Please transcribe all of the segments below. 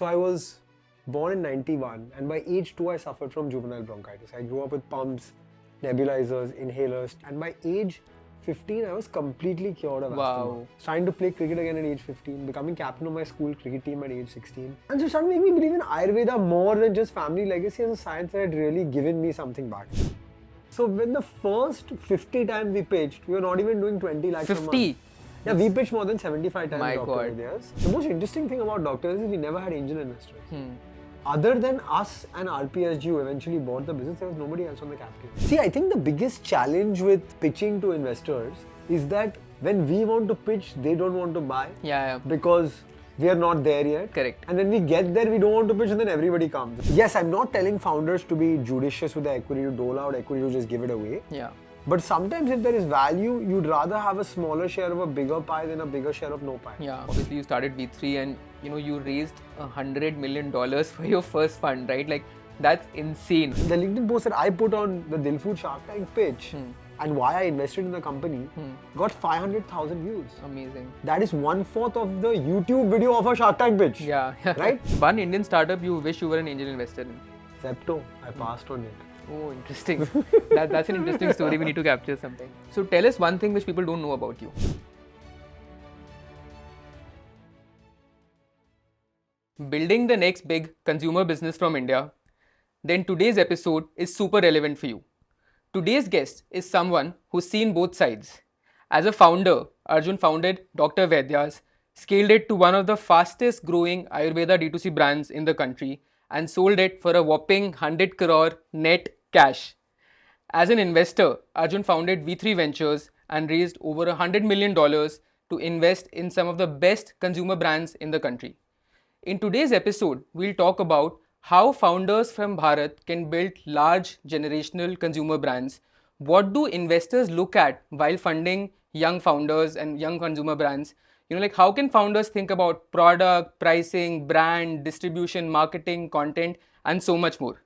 So I was born in 91 and by age 2 I suffered from juvenile bronchitis. I grew up with pumps, nebulizers, inhalers, and by age 15 I was completely cured of asthma. Starting to play cricket again at age 15, becoming captain of my school cricket team at age 16. And so starting to make me believe in Ayurveda more than just family legacy as a science that had really given me something back. So when the first 50 times we pitched, we were not even doing 20 lakhs 50? a month. Yeah, we pitched more than 75 times. My Dr. God. Vaidya's. The most interesting thing about doctors is we never had angel investors. Other than us and RPSG who eventually bought the business, there was nobody else on the cap table. See, I think the biggest challenge with pitching to investors is that when we want to pitch, they don't want to buy. Yeah. Because we are not there yet. Correct. And when we get there, we don't want to pitch and then everybody comes. Yes, I'm not telling founders to be judicious with the equity, to dole out equity, to just give it away. Yeah. But sometimes if there is value, you'd rather have a smaller share of a bigger pie than a bigger share of no pie. Yeah. Obviously, you started V3 and you raised $100 million for your first fund, right? Like, that's insane. The LinkedIn post that I put on the Dilfood Shark Tank pitch and why I invested in the company got 500,000 views. Amazing. That is 1/4 of the YouTube video of a Shark Tank pitch. Yeah. Right? One Indian startup you wish you were an angel investor in? Zepto. I passed on it. Oh, interesting. That's an interesting story we need to capture sometime. So tell us one thing which people don't know about you. Building the next big consumer business from India, then today's episode is super relevant for you. Today's guest is someone who's seen both sides. As a founder, Arjun founded Dr. Vaidya's, scaled it to one of the fastest growing Ayurveda D2C brands in the country and sold it for a whopping 100 crore net cash. As an investor, Arjun founded V3 Ventures and raised over $100 million to invest in some of the best consumer brands in the country. In today's episode, we'll talk about how founders from Bharat can build large generational consumer brands. What do investors look at while funding young founders and young consumer brands? Like how can founders think about product, pricing, brand, distribution, marketing, content, and so much more.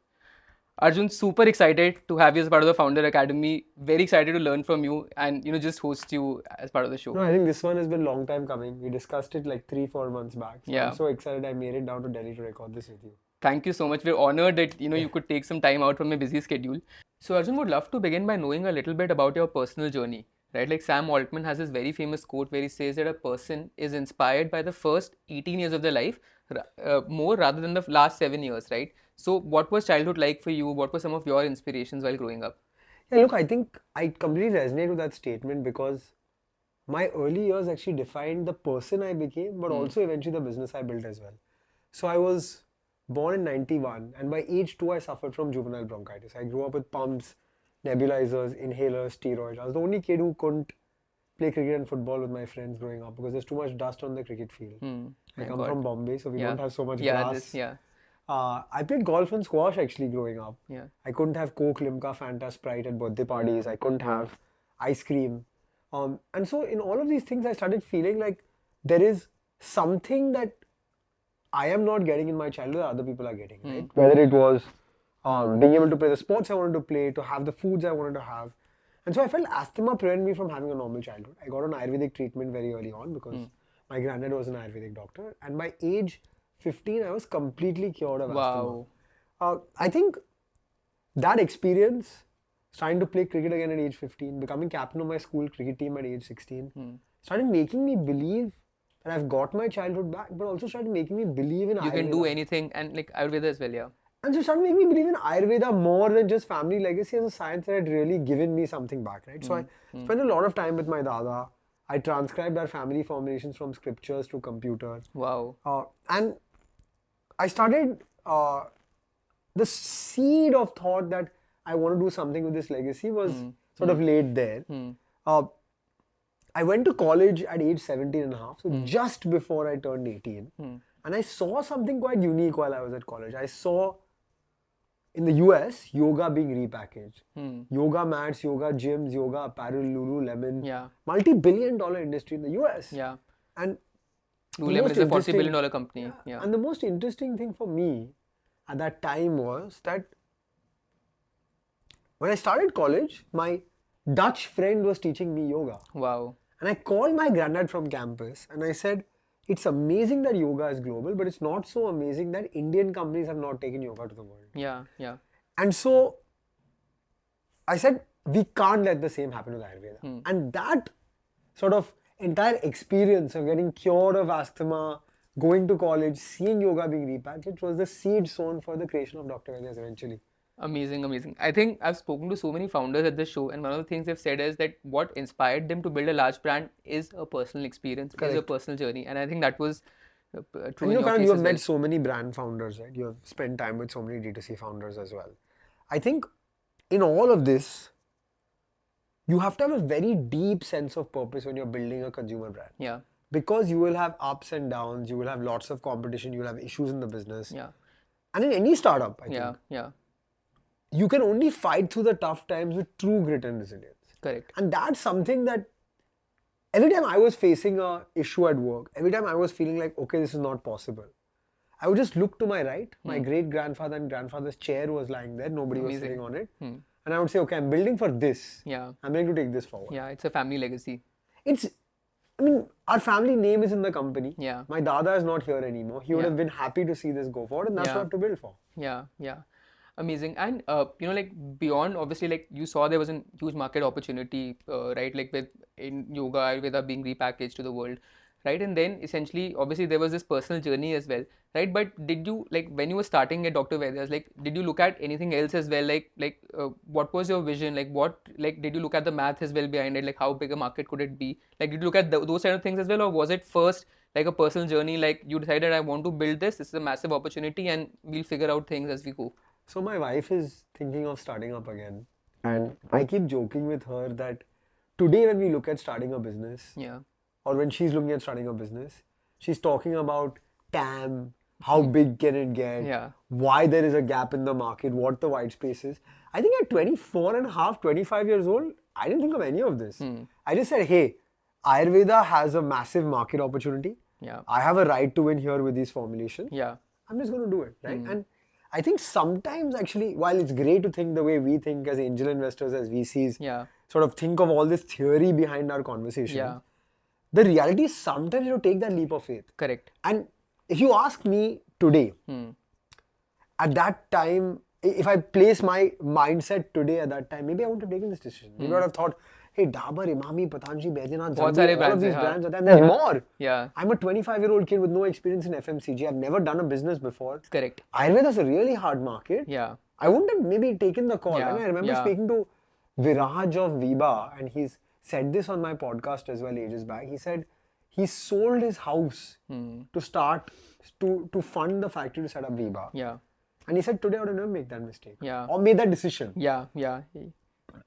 Arjun, super excited to have you as part of the Founder Academy. Very excited to learn from you and just host you as part of the show. No, I think this one has been a long time coming. We discussed it like 3-4 months back. So yeah. I'm so excited I made it down to Delhi to record this with you. Thank you so much. We're honored that you could take some time out from a busy schedule. So Arjun, would love to begin by knowing a little bit about your personal journey. Right? Like Sam Altman has this very famous quote where he says that a person is inspired by the first 18 years of their life more rather than the last 7 years, right? So what was childhood like for you? What were some of your inspirations while growing up? Yeah, look, I think I completely resonate with that statement because my early years actually defined the person I became, but also eventually the business I built as well. So I was born in 91 and by age 2 I suffered from juvenile bronchitis. I grew up with pumps, nebulizers, inhalers, steroids. I was the only kid who couldn't play cricket and football with my friends growing up because there's too much dust on the cricket field. I come from Bombay, so we don't have so much grass. I played golf and squash actually growing up. I couldn't have Coke, Limca, Fanta, Sprite at birthday parties. I couldn't have ice cream. And so in all of these things, I started feeling like there is something that I am not getting in my childhood that other people are getting. Right? Whether it was being able to play the sports I wanted to play, to have the foods I wanted to have. And so I felt asthma prevented me from having a normal childhood. I got on Ayurvedic treatment very early on because my granddad was an Ayurvedic doctor. And by age 15, I was completely cured of asthma. I think that experience, starting to play cricket again at age 15, becoming captain of my school cricket team at age 16, started making me believe that I've got my childhood back, but also started making me believe in Ayurveda. You can do anything and like Ayurveda as well, yeah. And so started making me believe in Ayurveda more than just family legacy as a science that had really given me something back, right? So I spent a lot of time with my dada. I transcribed our family formations from scriptures to computer. Wow. And I started, the seed of thought that I want to do something with this legacy was sort of laid there. I went to college at age 17 and a half, so just before I turned 18. And I saw something quite unique while I was at college. I saw in the US, yoga being repackaged. Yoga mats, yoga gyms, yoga apparel, Lululemon. Multi-billion-dollar industry in the US. Yeah. And Lululemon is a $40 billion company. Yeah. And the most interesting thing for me at that time was that when I started college, my Dutch friend was teaching me yoga. Wow. And I called my granddad from campus and I said, it's amazing that yoga is global, but it's not so amazing that Indian companies have not taken yoga to the world. Yeah. And so I said, we can't let the same happen with Ayurveda. And that sort of entire experience of getting cured of asthma, going to college, seeing yoga being repackaged was the seed sown for the creation of Dr. Vaidya's eventually. Amazing. I think I've spoken to so many founders at this show, and one of the things they've said is that what inspired them to build a large brand is a personal experience, is a Correct. personal journey. And I think that was true And in your Karan, case you have as met well. so many brand founders, right? You have spent time with so many D2C founders as well. I think in all of this, you have to have a very deep sense of purpose when you're building a consumer brand. Yeah. Because you will have ups and downs, you will have lots of competition, you will have issues in the business. Yeah. And in any startup, I think, Yeah. you can only fight through the tough times with true grit and resilience. Correct. And that's something that every time I was facing a issue at work, every time I was feeling like, okay, this is not possible, I would just look to my right. My great-grandfather and grandfather's chair was lying there. Nobody was sitting on it. And I would say, okay, I'm building for this. Yeah. I'm going to take this forward. Yeah, it's a family legacy. Our family name is in the company. Yeah. My dada is not here anymore. He would have been happy to see this go forward, and that's what I have to build for. Yeah. Amazing. And like beyond, obviously, like you saw there was a huge market opportunity, right? Like with in yoga, Ayurveda being repackaged to the world, right? And then essentially, obviously, there was this personal journey as well, right? But did you, like, when you were starting at Dr. Vaidya's, like, did you look at anything else as well? What was your vision? Did you look at the math as well behind it? Like, how big a market could it be? Like, did you look at those kind of things as well, or was it first like a personal journey? Like, you decided, I want to build this. This is a massive opportunity, and we'll figure out things as we go. So my wife is thinking of starting up again, and I keep joking with her that today when we look at starting a business, or when she's looking at starting a business, she's talking about TAM, how big can it get, why there is a gap in the market, what the white space is. I think at 24 and a half, 25 years old, I didn't think of any of this. I just said, hey, Ayurveda has a massive market opportunity. I have a right to win here with these formulations. I'm just going to do it, right? And I think sometimes actually, while it's great to think the way we think as angel investors, as VCs, sort of think of all this theory behind our conversation, the reality is sometimes you have to take that leap of faith. Correct. And if you ask me today, at that time, if I place my mindset today at that time, maybe I wouldn't have taken this decision. Maybe I would have thought, hey, Dabur, Imami, Patanjali, Baidyanath, all of these brands are there. And there's more. I'm a 25-year-old kid with no experience in FMCG. I've never done a business before. Correct. Ayurveda is a really hard market. I wouldn't have maybe taken the call. And I remember speaking to Viraj of Viba, and he's said this on my podcast as well ages back. He said he sold his house to start, to fund the factory to set up Viba. And he said, today I would never make that mistake. Or made that decision.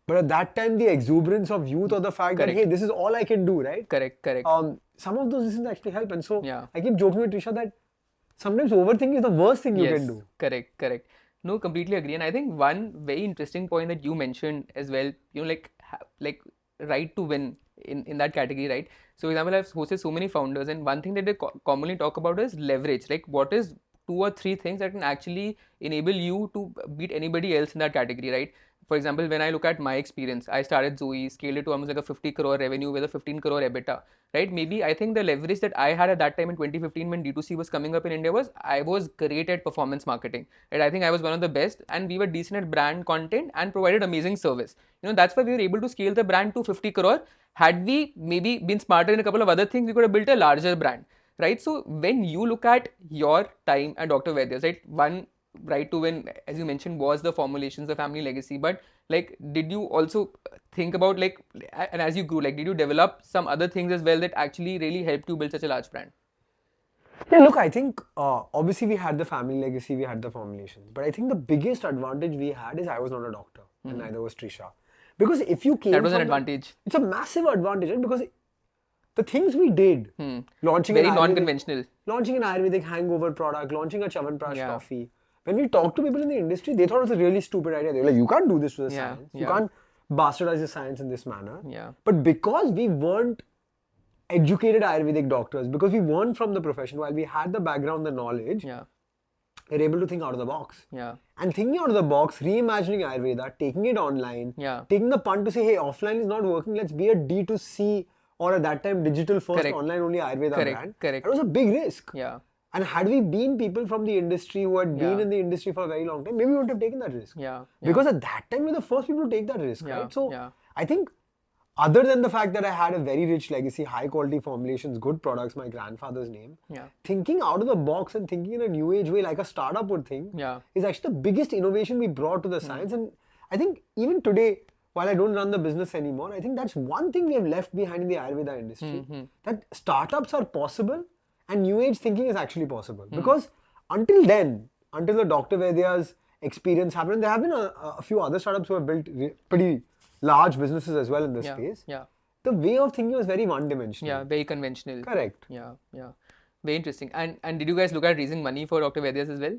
But at that time, the exuberance of youth or the fact that, hey, this is all I can do, right? Correct. Some of those decisions actually help. And so I keep joking with Trisha that sometimes overthinking is the worst thing you can do. Correct. No, completely agree. And I think one very interesting point that you mentioned as well, like right to win in that category, right? So, for example, I've hosted so many founders, and one thing that they commonly talk about is leverage. Like, what is 2 or 3 things that can actually enable you to beat anybody else in that category, right? For example, when I look at my experience, I started Zoe, scaled it to almost like a 50 crore revenue with a 15 crore EBITDA, right? Maybe I think the leverage that I had at that time in 2015 when D2C was coming up in India was I was great at performance marketing, right? I think I was one of the best, and we were decent at brand content and provided amazing service. That's why we were able to scale the brand to 50 crore. Had we maybe been smarter in a couple of other things, we could have built a larger brand, right? So when you look at your time at Dr. Vaidya's, right? One right to win, as you mentioned, was the formulations, the family legacy. But like, did you also think about like, and as you grew, like, did you develop some other things as well that actually really helped you build such a large brand? Yeah, look, I think obviously we had the family legacy, we had the formulations. But I think the biggest advantage we had is I was not a doctor, and neither was Trisha. Because if you came, that was an advantage. It's a massive advantage, right? Because the things we did, launching very non-conventional, launching an Ayurvedic hangover product, launching a Chyawanprash coffee. When we talked to people in the industry, they thought it was a really stupid idea. They were like, you can't do this to the science. You can't bastardize the science in this manner. But because we weren't educated Ayurvedic doctors, because we weren't from the profession, while we had the background, the knowledge, we're able to think out of the box. And thinking out of the box, reimagining Ayurveda, taking it online, taking the punt to say, hey, offline is not working, let's be a D2C or at that time digital first Correct. online only Ayurveda brand. Correct. It was a big risk. Yeah. And had we been people from the industry who had been in the industry for a very long time, maybe we wouldn't have taken that risk. Yeah. Because at that time, we were the first people to take that risk, right? So Yeah. I think other than the fact that I had a very rich legacy, high quality formulations, good products, my grandfather's name, thinking out of the box and thinking in a new age way like a startup would think is actually the biggest innovation we brought to the science. And I think even today, while I don't run the business anymore, I think that's one thing we have left behind in the Ayurveda industry, that startups are possible and new age thinking is actually possible. Because until then, until the Dr. Vaidya's experience happened, there have been a few other startups who have built pretty large businesses as well in this space. The way of thinking was very one-dimensional. Yeah, very conventional. Correct. Yeah. Very interesting. And did you guys look at raising money for Dr. Vaidya's as well?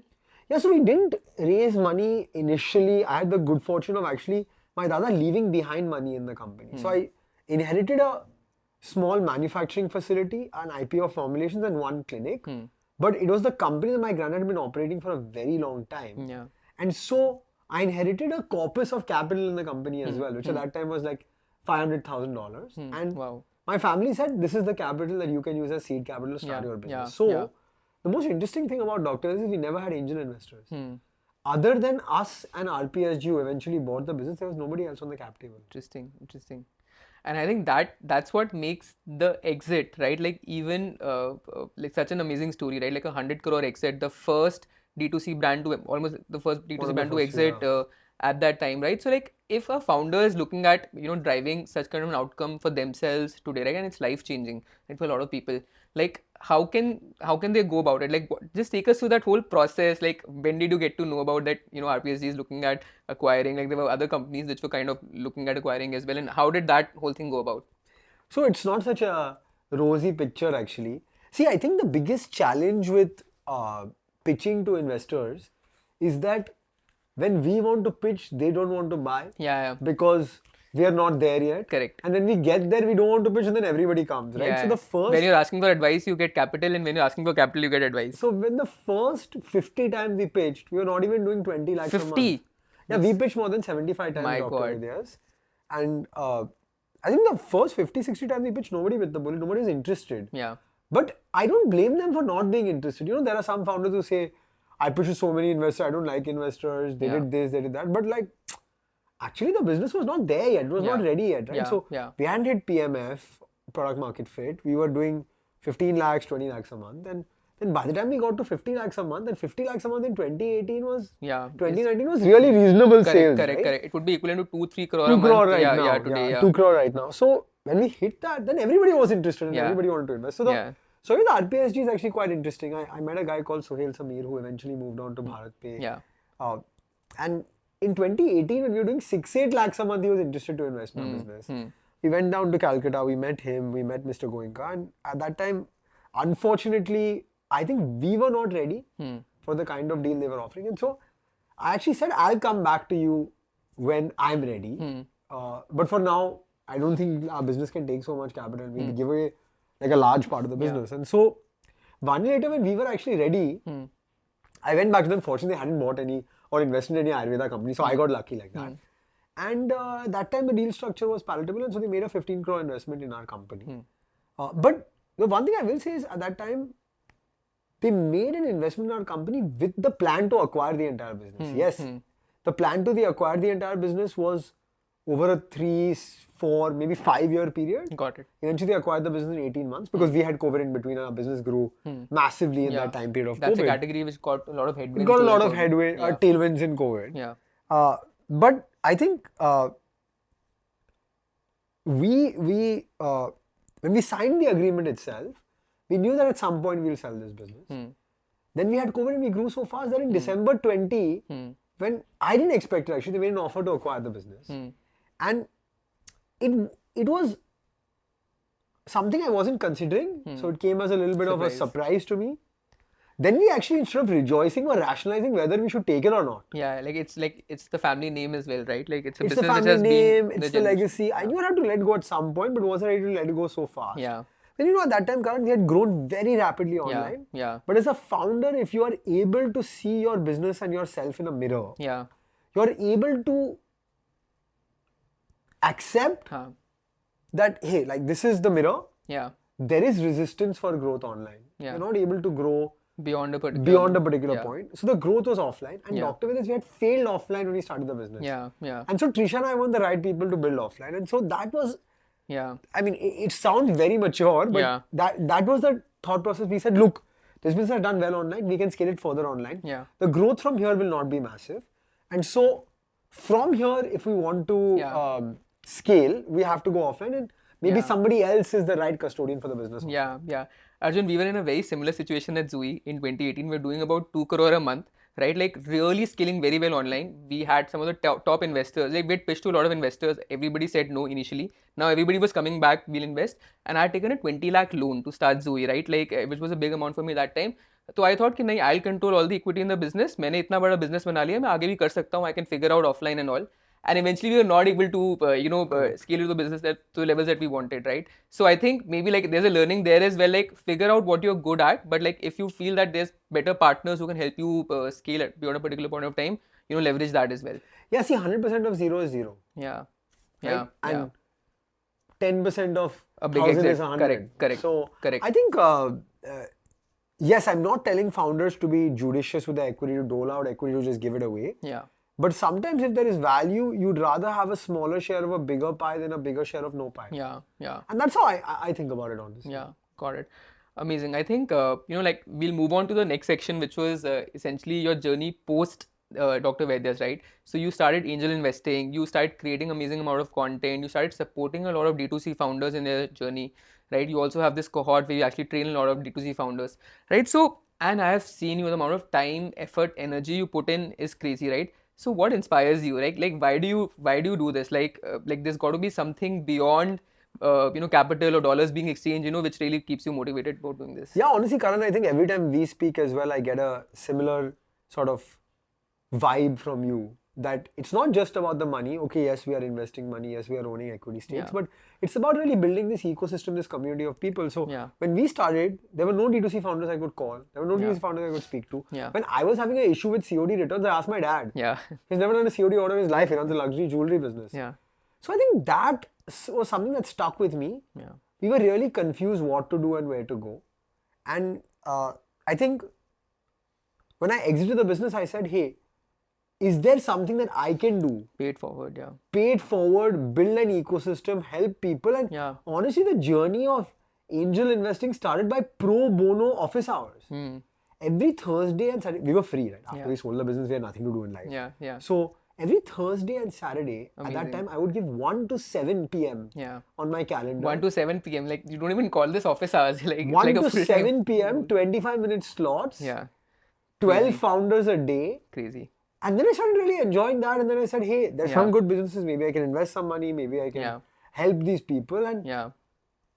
Yeah, so we didn't raise money initially. I had the good fortune of actually my dada leaving behind money in the company. So I inherited a small manufacturing facility, an IPO of formulations and one clinic. But it was the company that my granddad had been operating for a very long time. Yeah. And so I inherited a corpus of capital in the company as well, which at that time was like $500,000. And my family said, this is the capital that you can use as seed capital to start your business. So the most interesting thing about doctors is we never had angel investors. Other than us and RPSG who eventually bought the business, there was nobody else on the cap table. Interesting. And I think that's what makes the exit, right? Like even like such an amazing story, right? Like 100 crore exit, the first D2C brand to almost the first D2C brand to exit at that time, right? So like if a founder is looking at driving such kind of an outcome for themselves today, right, and it's life changing, right, for a lot of people, like how can they go about it? Like just take us through that whole process. Like when did you get to know about that? RPSG is looking at acquiring. Like there were other companies which were kind of looking at acquiring as well. And how did that whole thing go about? So it's not such a rosy picture actually. See, I think the biggest challenge with pitching to investors is that when we want to pitch, they don't want to buy. Because we are not there yet. Correct. And then we get there, we don't want to pitch, and then everybody comes, right? Yeah. So the first... When you're asking for advice, you get capital, and when you're asking for capital, you get advice. So when the first 50 times we pitched, we were not even doing 20 lakhs 50? a month. Yeah, we pitched more than 75 times My Dr. God. Vaidya's. And I think the first 50, 60 times we pitched, nobody bit the bullet, nobody was interested. Yeah. But I don't blame them for not being interested. There are some founders who say, I pitched to so many investors, I don't like investors, they did this, they did that. But like, actually the business was not there yet, it was not ready yet, right? So we hadn't hit PMF, product market fit, we were doing 15 lakhs, 20 lakhs a month. And then by the time we got to 50 lakhs a month, and 50 lakhs a month in 2018 was, 2019 was really reasonable sales, Correct. It would be equivalent to 2-3 crore a month. 2 crore right now. Yeah, today, 2 crore right now. So when we hit that, then everybody was interested and everybody wanted to invest. So the story with the RPSG is actually quite interesting. I met a guy called Sohail Sameer who eventually moved on to Bharat Pay. And in 2018, when we were doing 6-8 lakhs a month, he was interested to invest in our business. We went down to Calcutta, we met him, we met Mr. Goenka, and at that time, unfortunately, I think we were not ready for the kind of deal they were offering. And so I actually said, I'll come back to you when I'm ready. But for now, I don't think our business can take so much capital. We'll give away like a large part of the business. And so 1 year later, when we were actually ready, I went back to them. Fortunately, they hadn't bought any or invested in any Ayurveda company. So I got lucky like that. And that time the deal structure was palatable. And so they made a 15 crore investment in our company. But the one thing I will say is at that time, they made an investment in our company with the plan to acquire the entire business. Yes, the plan to acquire the entire business was over a 3, 4, maybe 5-year period. Got it. Eventually, they acquired the business in 18 months because we had COVID in between and our business grew massively in that time period of COVID. That's a category which got a lot of headwinds. It got a lot of tailwinds in COVID. Yeah. But I think when we signed the agreement itself, we knew that at some point we'll sell this business. Then we had COVID and we grew so fast that in December 20, when I didn't expect it actually, they made an offer to acquire the business. And it was something I wasn't considering. So it came as a little bit of a surprise to me. Then we actually, instead of rejoicing, were rationalizing whether we should take it or not. Yeah, it's the family name as well, right? Like it's a business the family which has name, it's the legacy. I knew I had to let go at some point, but wasn't ready to let go so fast. Yeah. Then at that time, Karan, we had grown very rapidly online. Yeah. But as a founder, if you are able to see your business and yourself in a mirror, you are able to accept that, hey, like this is the mirror. Yeah. There is resistance for growth online. Yeah. You're not able to grow Beyond a particular yeah. point. So the growth was offline. And Yeah. Dr. Vedas, we had failed offline when we started the business. Yeah. Yeah. And so Trisha and I weren't the right people to build offline. And so that was, Yeah. I mean, it sounds very mature, but Yeah. that was the thought process. We said, look, this business has done well online. We can scale it further online. Yeah. The growth from here will not be massive. And so from here, if we want to Yeah. scale, we have to go offline. And maybe Yeah. somebody else is the right custodian for the business. Yeah, yeah. Arjun, we were in a very similar situation at Zui in 2018. We were doing about 2 crore a month, right? Like really scaling very well online. We had some of the top investors. Like we had pitched to a lot of investors. Everybody said no initially. Now everybody was coming back, we'll invest. And I had taken a 20 lakh loan to start Zui, right? Like which was a big amount for me that time. So I thought कि नहीं, I'll control all the equity in the business. मैंने इतना बड़ा business बना लिया, मैं आगे भी कर सकता हूँ. I can figure out offline and all. And eventually we were not able to scale the business to levels that we wanted, right? So I think maybe like there's a learning there as well, like figure out what you're good at, but like if you feel that there's better partners who can help you scale it beyond a particular point of time, leverage that as well. Yeah, see, 100% of zero is zero. Yeah. Right? Yeah. And 10% of a big 1,000 exit. is 100. Correct. So correct. I think, yes, I'm not telling founders to be judicious with the equity, to dole out equity, to just give it away. Yeah. But sometimes if there is value, you'd rather have a smaller share of a bigger pie than a bigger share of no pie. Yeah, yeah. And that's how I think about it, honestly. Yeah, got it. Amazing. I think, like we'll move on to the next section, which was essentially your journey post Dr. Vaidya's, right? So you started angel investing, you started creating amazing amount of content, you started supporting a lot of D2C founders in their journey, right? You also have this cohort where you actually train a lot of D2C founders, right? So, and I have seen you, the amount of time, effort, energy you put in is crazy, right? So what inspires you? Like why do you do this? Like there's got to be something beyond capital or dollars being exchanged, which really keeps you motivated about doing this. Yeah, honestly, Karan, I think every time we speak as well, I get a similar sort of vibe from you that it's not just about the money. Okay, yes, we are investing money. Yes, we are owning equity stakes, Yeah. but it's about really building this ecosystem, this community of people. So Yeah. when we started, there were no D2C founders I could call. There were no Yeah. D2C founders I could speak to. Yeah. When I was having an issue with COD returns, I asked my dad. Yeah. He's never done a COD order in his life. He runs a luxury jewelry business. Yeah. So I think that was something that stuck with me. Yeah. We were really confused what to do and where to go. And I think when I exited the business, I said, hey, is there something that I can do? Pay it forward, yeah. Pay it forward, build an ecosystem, help people. And Yeah. honestly, the journey of angel investing started by pro bono office hours. Every Thursday and Saturday, we were free, right? After Yeah. we sold the business, we had nothing to do in life. Yeah, yeah. So every Thursday and Saturday, at that Amazing. time, I would give 1 to 7 p.m. Yeah. on my calendar. 1 to 7 p.m. Like you don't even call this office hours. Like it's 1 like a to full 7 p.m., 25-minute slots, Yeah. 12 founders a day. Crazy. And then I started really enjoying that. And then I said, hey, there's Yeah. some good businesses. Maybe I can invest some money. Maybe I can Yeah. help these people. And Yeah.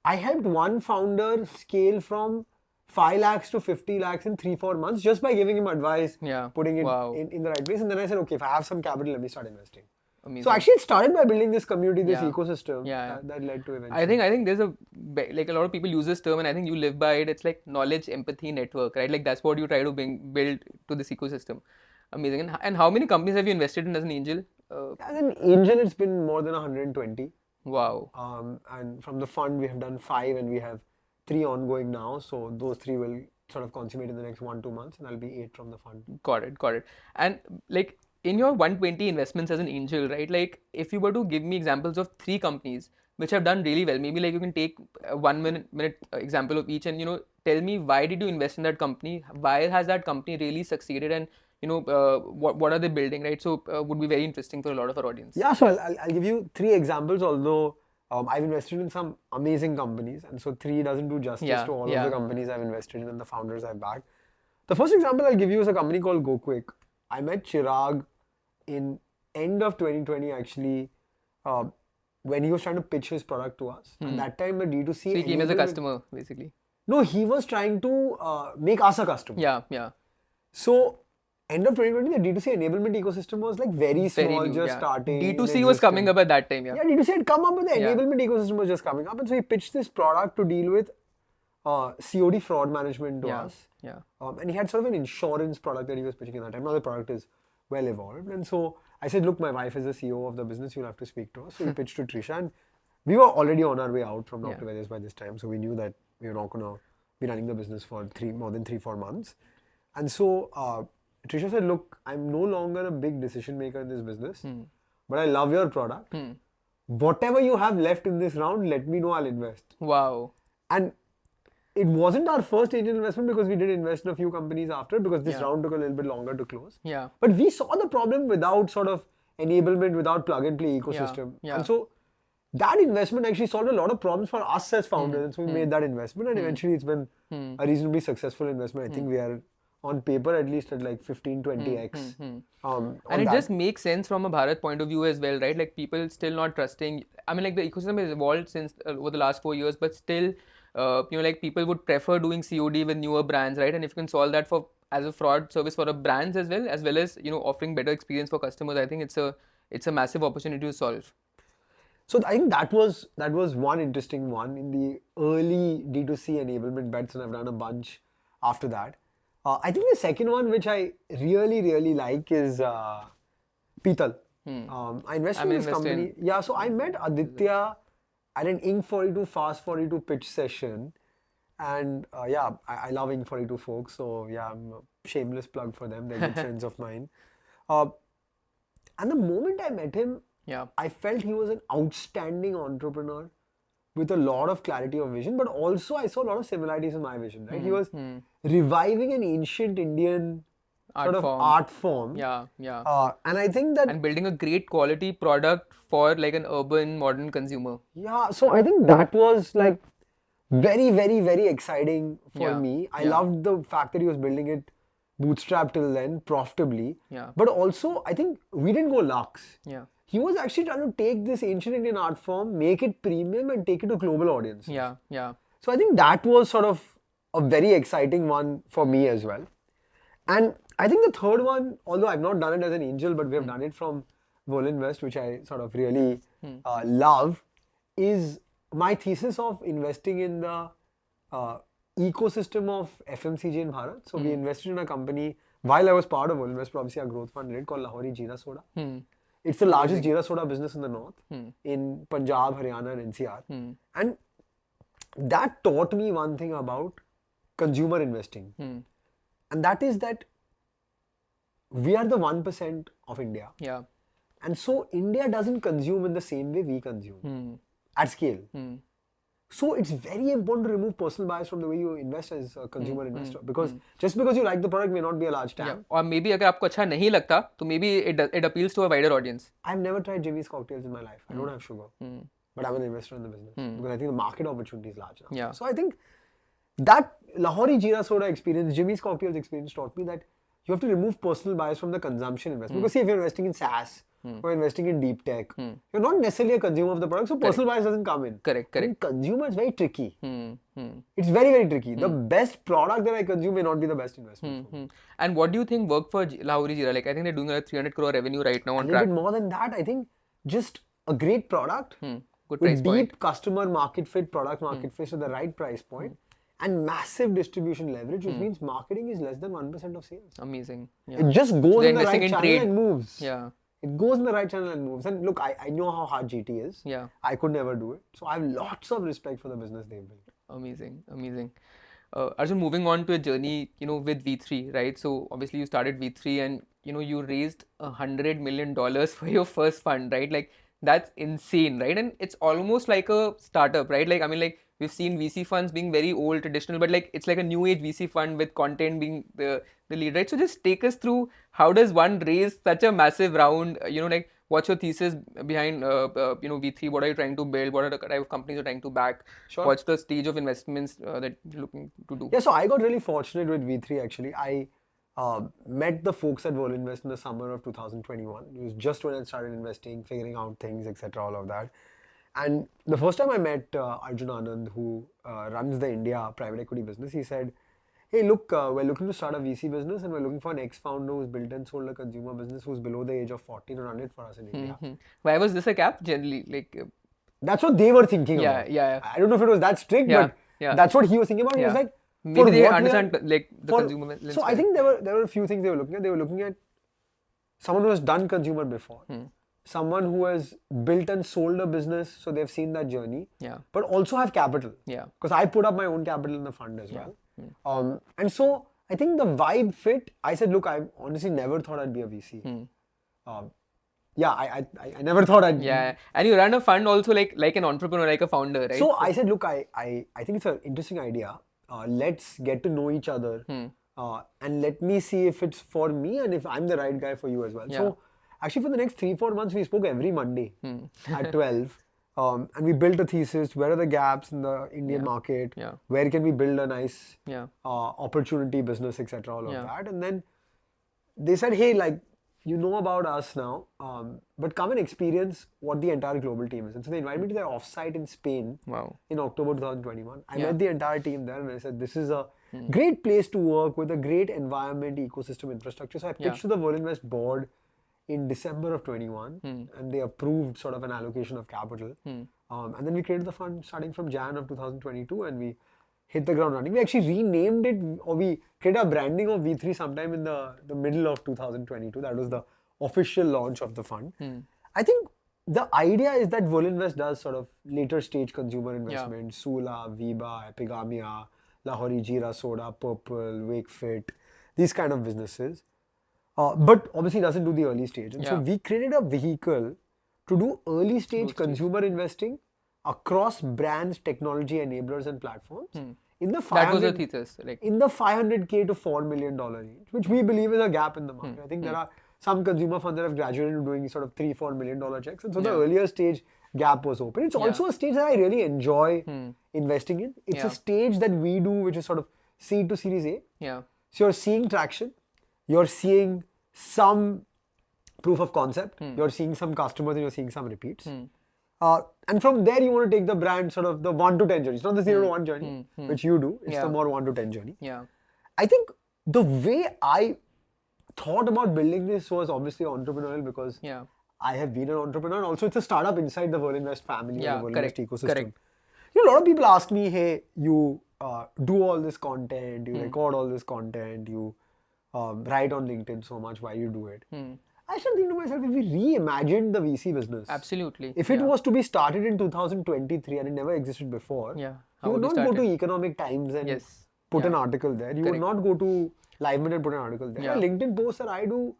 I helped one founder scale from 5 lakhs to 50 lakhs in 3-4 months just by giving him advice, Yeah. putting it Wow. in the right place. And then I said, okay, if I have some capital, let me start investing. Amazing. So actually, it started by building this community, this Yeah. ecosystem Yeah. that led to eventually. I think there's like a lot of people use this term and I think you live by it. It's like knowledge, empathy, network, right? Like that's what you try to build to this ecosystem. Amazing. And how many companies have you invested in as an angel? As an angel, it's been more than 120. Wow. And from the fund, we have done 5 and we have 3 ongoing now. So those 3 will sort of consummate in the next 1-2 months and that'll be 8 from the fund. Got it. And like in your 120 investments as an angel, right? Like if you were to give me examples of 3 companies which have done really well, maybe like you can take a 1 minute example of each and, tell me why did you invest in that company? Why has that company really succeeded? And, what are they building, right? So would be very interesting for a lot of our audience. Yeah, so I'll give you 3 examples, although I've invested in some amazing companies. And so 3 doesn't do justice Yeah, to all yeah. of the companies I've invested in and the founders I've backed. The first example I'll give you is a company called GoQuick. I met Chirag in end of 2020 actually, when he was trying to pitch his product to us. At that time, the D2C... So he came as a enablement- customer, basically. No, he was trying to make us a customer. Yeah. So, end of 2020, the D2C enablement ecosystem was like very small, new, just yeah. starting. D2C was inexistent. coming up at that time, yeah. Yeah, D2C had come up, but the Yeah. enablement ecosystem was just coming up. And so he pitched this product to deal with COD fraud management to Yeah. us. Yeah. And he had sort of an insurance product that he was pitching at that time. Now the product is well evolved. And so I said, look, my wife is the CEO of the business. You'll have to speak to her. So we pitched to Trisha. And we were already on our way out from Dr. Yeah. Vaidya's by this time, so we knew that we were not going to be running the business for more than 3-4 months. And so Trisha said, look, I'm no longer a big decision maker in this business, but I love your product. Whatever you have left in this round, let me know, I'll invest. Wow. And it wasn't our first angel investment because we did invest in a few companies after, because this round took a little bit longer to close. Yeah. But we saw the problem without sort of enablement, without plug and play ecosystem. Yeah. And so that investment actually solved a lot of problems for us as founders. And so we made that investment, and eventually it's been a reasonably successful investment. I think we are on paper at least at like 15-20x. And it just makes sense from a Bharat point of view as well, right? Like people still not trusting. I mean, like the ecosystem has evolved since over the last 4 years, but still, you know, like people would prefer doing COD with newer brands, right? And if you can solve that for as a fraud service for a brands as well as, you know, offering better experience for customers, I think it's a massive opportunity to solve. So I think that was one interesting one in the early D2C enablement bets, and I've done a bunch after that. I think the second one, which I really like, is P-TAL. I invested in this company. Yeah, so I met Aditya at an Inc. 42 Fast 42 pitch session. And yeah, I love Inc. 42 folks. So yeah, I'm a shameless plug for them. They're good friends of mine. And the moment I met him, I felt he was an outstanding entrepreneur with a lot of clarity of vision, but also I saw a lot of similarities in my vision, right? He was reviving an ancient Indian art form. Yeah. And I think that... And building a great quality product for like an urban modern consumer. Yeah, so I think that was like very exciting for me. I loved the fact that he was building it bootstrap till then, profitably. But also, I think we didn't go luxe. He was actually trying to take this ancient Indian art form, make it premium and take it to global audiences. So I think that was sort of a very exciting one for me as well. And I think the third one, although I've not done it as an angel, but we have done it from Volinvest, which I sort of really love, is my thesis of investing in the ecosystem of FMCG in Bharat. So we invested in a company while I was part of Volinvest, obviously our growth fund did, called Lahori Jeera soda. It's the largest Jeera soda business in the north, in Punjab, Haryana and NCR. And that taught me one thing about consumer investing. And that is that we are the 1% of India. And so India doesn't consume in the same way we consume at scale. So it's very important to remove personal bias from the way you invest as a consumer investor, because just because you like the product may not be a large TAM. Or maybe अगर आपको अच्छा नहीं लगता, तो maybe it appeals to a wider audience. I've never tried Jimmy's cocktails in my life. I don't have sugar, but I'm an investor in the business because I think the market opportunity is large enough. So I think that Lahori Jeera soda experience, Jimmy's cocktails experience, taught me that you have to remove personal bias from the consumption investment. Because see, if you're investing in SaaS or investing in deep tech, you're not necessarily a consumer of the product, so personal bias doesn't come in. Correct. In consumer, it's very tricky. It's very tricky. The best product that I consume may not be the best investment. And what do you think worked for Lahori Jeera? Like, I think they're doing like 300 crore revenue right now on track. A little bit more than that. I think just a great product good price with point. Deep customer market fit, product market fit at the right price point. And massive distribution leverage, which means marketing is less than 1% of sales. Amazing. It just goes in the right channel trade. and moves. It goes in the right channel and moves. And look, I know how hard GT is. I could never do it. So I have lots of respect for the business they've built. Amazing. Arjun, moving on to a journey, you know, with V3, right? So obviously you started V3 and, you know, you raised $100 million for your first fund, right? Like, that's insane, right? And it's almost like a startup, right? Like, I mean, like, we've seen VC funds being very old, traditional, but like it's like a new age VC fund with content being the lead, right? So just take us through, how does one raise such a massive round? You know, like what's your thesis behind, you know, V3? What are you trying to build? What are the type of companies you're trying to back? What's the stage of investments that you're looking to do? Yeah, so I got really fortunate with V3 actually. I met the folks at Volinvest in the summer of 2021. It was just when I started investing, figuring out things, etc., all of that. And the first time I met Arjun Anand, who runs the India private equity business, he said, hey, look, we're looking to start a VC business and we're looking for an ex-founder who's built and sold a consumer business who's below the age of 40 to run it for us in India. Why was this a cap generally? Like, that's what they were thinking about. I don't know if it was that strict, but that's what he was thinking about. He was like, maybe they understand like the consumer. I think there were a few things they were looking at. They were looking at someone who has done consumer before. someone who has built and sold a business, so they've seen that journey, Yeah. but also have capital. Yeah. Because I put up my own capital in the fund as Yeah. well. And so I think the vibe fit. I said, look, I honestly never thought I'd be a VC. Yeah, I never thought I'd. Yeah. And you run a fund also like an entrepreneur, like a founder, right? So I said, look, I think it's an interesting idea. Let's get to know each other, and let me see if it's for me and if I'm the right guy for you as well. Yeah. So actually, for the next 3-4 months, we spoke every Monday at 12. And we built a thesis. Where are the gaps in the Indian market? Yeah. Where can we build a nice Yeah. opportunity, business, etc. All of Yeah. that. And then they said, hey, like, you know about us now, but come and experience what the entire global team is. And so they invited me to their offsite in Spain Wow. in October 2021. I Yeah. met the entire team there and I said, this is a great place to work with a great environment, ecosystem, infrastructure. So I pitched to the World Invest board in December of 21 and they approved sort of an allocation of capital. And then we created the fund starting from Jan of 2022 and we hit the ground running. We actually renamed it, or we created a branding of V3 sometime in the middle of 2022. That was the official launch of the fund. I think the idea is that Wolinvest does sort of later stage consumer investment, Sula, Viba, Epigamia, Lahori Jeera Soda, Purple, Wakefit, these kind of businesses. But obviously doesn't do the early stage. And so we created a vehicle to do early stage consumer investing across brands, technology enablers and platforms in the 500, That was the thesis. in the $500K to $4 million range, which we believe is a gap in the market. I think there are some consumer funds that have graduated to doing sort of $3-4 million checks. And so the earlier stage gap was open. It's also a stage that I really enjoy investing in. It's a stage that we do, which is sort of seed to Series A. Yeah. So you're seeing traction, you're seeing some proof of concept, you're seeing some customers and you're seeing some repeats. And from there, you want to take the brand sort of the 1 to 10 journey. It's not the 0 to 1 journey, which you do. It's the more 1 to 10 journey. Yeah. I think the way I thought about building this was obviously entrepreneurial because I have been an entrepreneur. And also, it's a startup inside the Wolinvest family or the Wolinvest ecosystem. Correct. You know, a lot of people ask me, hey, you do all this content, you record all this content, you write on LinkedIn so much, why you do it? I started thinking to myself, if we reimagined the VC business, Absolutely. if it was to be started in 2023 and it never existed before, you would not go to Economic Times and put an article there. You would not go to Liveman and put an article there. A LinkedIn post that I do,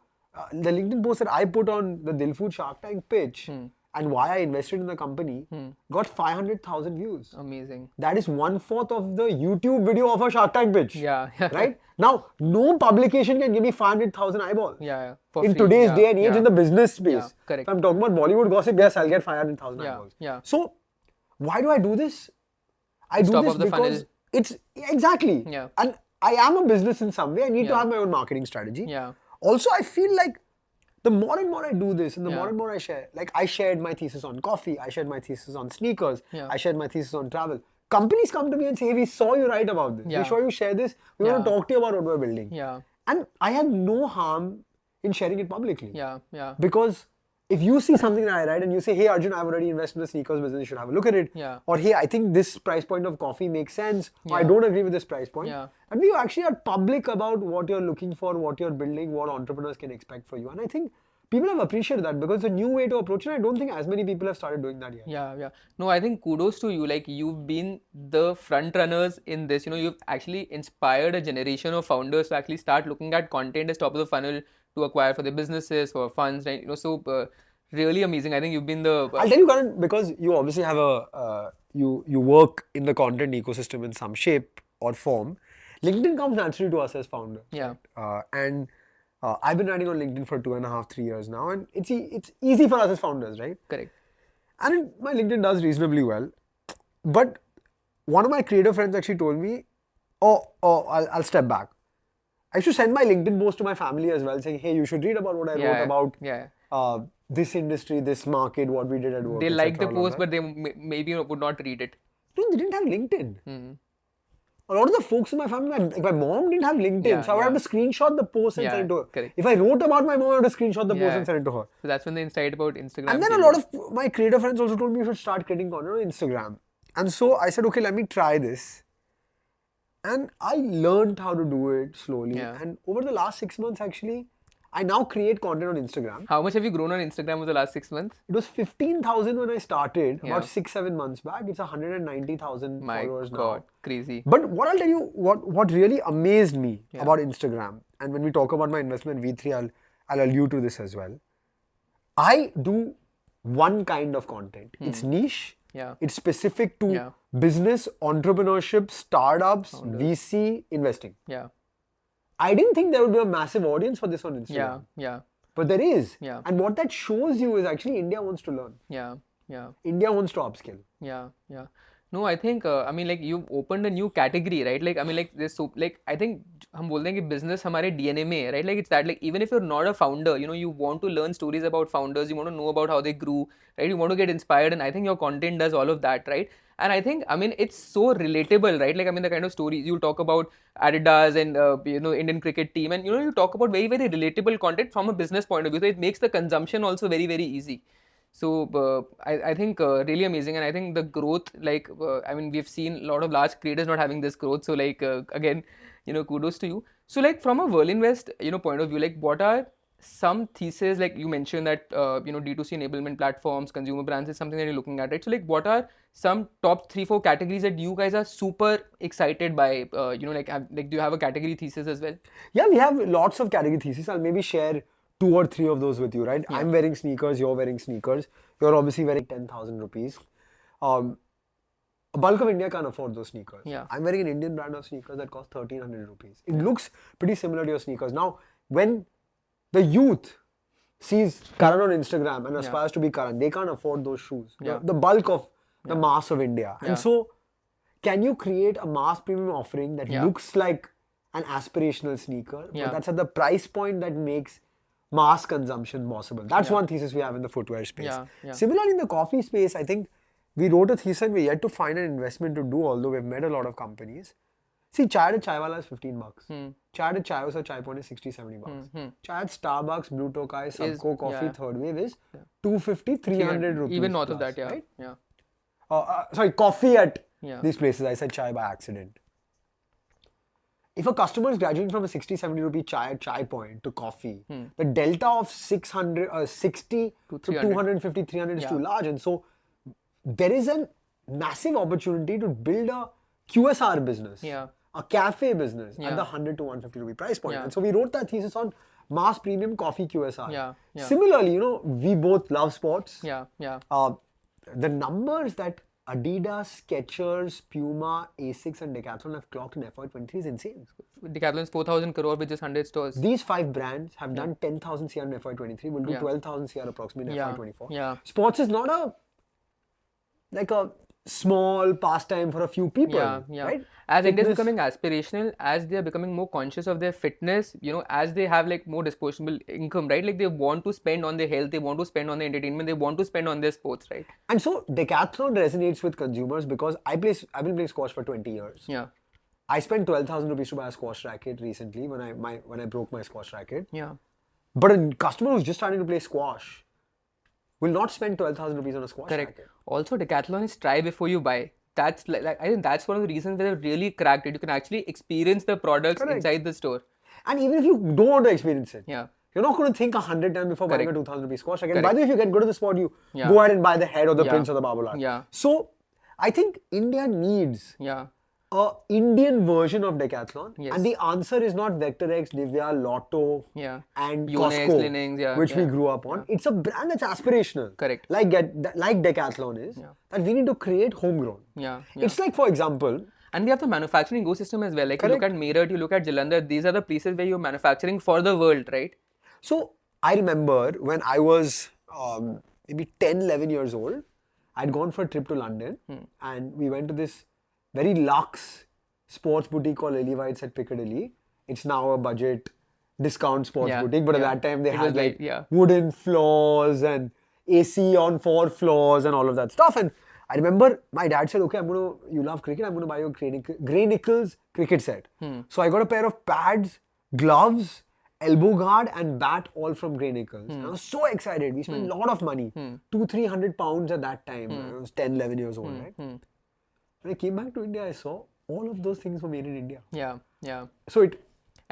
the LinkedIn post that I put on the Dilfood Shark Tank pitch and why I invested in the company got 500,000 views. Amazing. That is 1/4 of the YouTube video of a Shark Tank pitch. Yeah. Right? Now, no publication can give me 500,000 eyeballs. Yeah. In today's day and age in the business space. Yeah, correct. If I'm talking about Bollywood gossip, yes, I'll get 500,000 eyeballs. Yeah. So, why do I do this? I do Top this of the because funnel. it's exactly. Yeah. And I am a business in some way. I need to have my own marketing strategy. Yeah. Also, I feel like the more and more I do this and the more and more I share, like I shared my thesis on coffee, I shared my thesis on sneakers, I shared my thesis on travel. Companies come to me and say, hey, we saw you write about this. We saw you share this. We want to talk to you about what we're building. Yeah. And I have no harm in sharing it publicly. Yeah. Because if you see something that I write and you say, hey, Arjun, I've already invested in the sneakers business, you should have a look at it. Yeah. Or, hey, I think this price point of coffee makes sense. Or I don't agree with this price point. Yeah. And we actually are public about what you're looking for, what you're building, what entrepreneurs can expect for you. And I think people have appreciated that because it's a new way to approach it. I don't think as many people have started doing that yet. Yeah. No, I think kudos to you. Like, you've been the front runners in this. You know, you've actually inspired a generation of founders to actually start looking at content as top of the funnel to acquire for their businesses, for funds, right? You know, so really amazing. I think you've been the... I'll tell you, Karan, because you obviously have you work in the content ecosystem in some shape or form. LinkedIn comes naturally to us as founders. Yeah. And I've been writing on LinkedIn for 2.5-3 years now, and it's easy for us as founders, right? Correct. And my LinkedIn does reasonably well. But one of my creative friends actually told me, I'll step back. I should send my LinkedIn post to my family as well, saying, hey, you should read about what I wrote about this industry, this market, what we did at work. They like the post, but they maybe would not read it. No, they didn't have LinkedIn. A lot of the folks in my family, my mom didn't have LinkedIn, so I would have to screenshot the post and send it to her. Correct. If I wrote about my mom, I would have to screenshot the post and send it to her. So that's when they insight about Instagram. And then a lot of my creative friends also told me you should start creating content on Instagram. And so I said, okay, let me try this. And I learned how to do it slowly. And over the last 6 months, actually, I now create content on Instagram. How much have you grown on Instagram over the last 6 months? It was 15,000 when I started, Yeah. about 6-7 months back. It's 190,000 My followers God, now. crazy. But what I'll tell you, what really amazed me about Instagram, and when we talk about my investment in V3, I'll allude to this as well. I do one kind of content. It's niche. Yeah. It's specific to business, entrepreneurship, startups, VC, investing. Yeah. I didn't think there would be a massive audience for this on Instagram. Yeah. But there is. Yeah. And what that shows you is actually India wants to learn. Yeah. India wants to upskill. Yeah. No, I think you've opened a new category, right? There's so I think हम बोलते हैं कि business हमारे DNA में है, right? It's that even if you're not a founder, you want to learn stories about founders, you want to know about how they grew, right? You want to get inspired, and I think your content does all of that, right? And I think it's so relatable, right? The kind of stories you'll talk about Adidas and Indian cricket team, and you talk about very, very relatable content from a business point of view. So it makes the consumption also very, very easy. So I think really amazing, and I think the growth, we've seen a lot of large creators not having this growth. So again, kudos to you. So from a Whirlinvest point of view, what are some theses, you mentioned that D2C enablement platforms, consumer brands is something that you're looking at, right? So what are some top 3-4 categories that you guys are super excited by? Do you have a category thesis as well? Yeah, we have lots of category theses. I'll maybe share 2 or 3 of those with you, right? Yeah. I'm wearing sneakers, you're wearing sneakers. You're obviously wearing 10,000 rupees. A bulk of India can't afford those sneakers. Yeah. I'm wearing an Indian brand of sneakers that cost 1,300 rupees. It looks pretty similar to your sneakers. Now, when the youth sees Karan on Instagram and aspires to be Karan, they can't afford those shoes. The bulk of the mass of India. And so, can you create a mass premium offering that looks like an aspirational sneaker, but that's at the price point that makes mass consumption possible? That's one thesis we have in the footwear space. Similarly, in the coffee space, I think we wrote a thesis and we're yet to find an investment to do, although we've met a lot of companies. See, chai at Chaiwala is 15 bucks. Chai at Chai or Chai Point is 60-70 bucks. Chai at Starbucks, Blue Tokai, Subco Coffee, Third Wave is 250-300 rupees. Even north plus, of that, right? Sorry, coffee at these places. I said chai by accident. If a customer is graduating from a 60-70 rupee chai at Chai Point to coffee, the delta of 60 to 250-300 is too large. And so there is a massive opportunity to build a QSR business, a cafe business at the 100 to 150 rupee price point. And so we wrote that thesis on mass premium coffee QSR. Similarly, we both love sports. The numbers that Adidas, Skechers, Puma, Asics and Decathlon have clocked in FY23 is insane. Decathlon's 4,000 crore with just 100 stores. These 5 brands have done 10,000 CR in FY23, will do 12,000 CR approximately in FY24. Sports is not a small pastime for a few people, right? As India is becoming aspirational, as they are becoming more conscious of their fitness, as they have more disposable income, right? They want to spend on their health, they want to spend on their entertainment, they want to spend on their sports, right? And so Decathlon resonates with consumers because I've been playing squash for 20 years. I spent 12,000 rupees to buy a squash racket recently when I broke my squash racket. But a customer who's just starting to play squash will not spend 12,000 rupees on a squash racket. Also, Decathlon is try before you buy. That's I think that's one of the reasons that they've really cracked it. You can actually experience the products inside the store. And even if you don't want to experience it, you're not going to think 100 times before buying a 2,000 rupee squash racket. By the way, if you get good at the sport, you go ahead and buy the head or the prince or the Babolat. So, I think India needs a Indian version of Decathlon, and the answer is not Vector X, Divya, Lotto, and Yonex, Costco, Linux, which we grew up on. It's a brand that's aspirational, like Decathlon is. That we need to create homegrown. It's like, for example, and we have the manufacturing ecosystem as well. You look at Meerut, you look at Jalandhar. These are the places where you're manufacturing for the world, right? So I remember when I was maybe 10, 11 years old, I'd gone for a trip to London, and we went to this very luxe sports boutique called Lily White's at Piccadilly. It's now a budget discount sports boutique, but at that time they had wooden floors and AC on 4 floors and all of that stuff. And I remember my dad said, okay, you love cricket, I'm going to buy you a Grey Nichols cricket set. So I got a pair of pads, gloves, elbow guard and bat all from Grey Nichols. I was so excited. We spent a lot of money, 200-300 pounds at that time. I was 10, 11 years old, right? When I came back to India, I saw all of those things were made in India. Yeah. So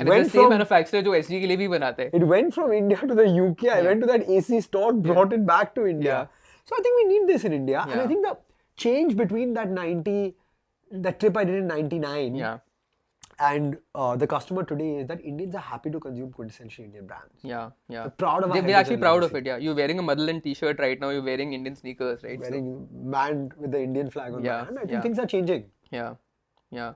And it's the same manufacturer जो SG के लिए भी बनाते हैं. It went from India to the UK. I went to that AC store, brought it back to India. Yeah. So I think we need this in India. And I Yeah. think the change between that trip I did in 99 Yeah. and the customer today is that Indians are happy to consume quintessential Indian brands. Yeah. They're proud of our We're heritage actually and proud of legacy. it. Yeah. You're wearing a motherland T-shirt right now. You're wearing Indian sneakers, right? Wearing band with the Indian flag on Yeah, my hand. I think yeah. things are changing. Yeah, yeah.